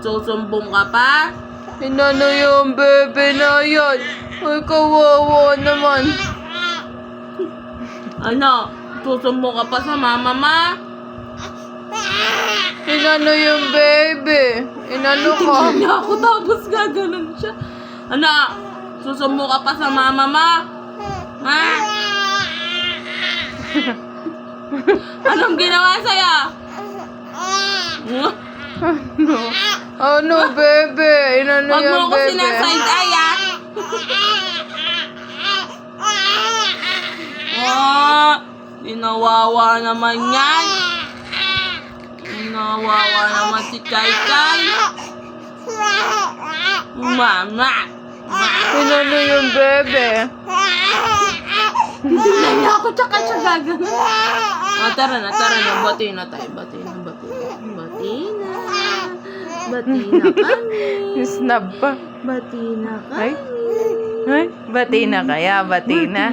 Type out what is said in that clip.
Susumbong ka pa? Inano yung bebe na yan? Ay, kawawa naman. Ano? Susumbong ka pa sa mama ma? Inano yung bebe? Inano ka? Tingnan niya ako tapos gaganon siya. Ano? Susumbong ka pa sa mama ma? Ha? Anong ginawa sa'yo? Ano, bebe? Inano Huwag mo yung ako bebe? sinaside eye, ah. Oh, dinawawa naman yan. Dinawawa naman si Kai Kai. Mama. Inano yung bebe? Hindi na niya ako tsaka siya gagawin. Tara na. Bati na tayo. Bati na. Bati na kami. Snub pa. Bati na Ay? kami. Ay? Bati na kaya? Bati na?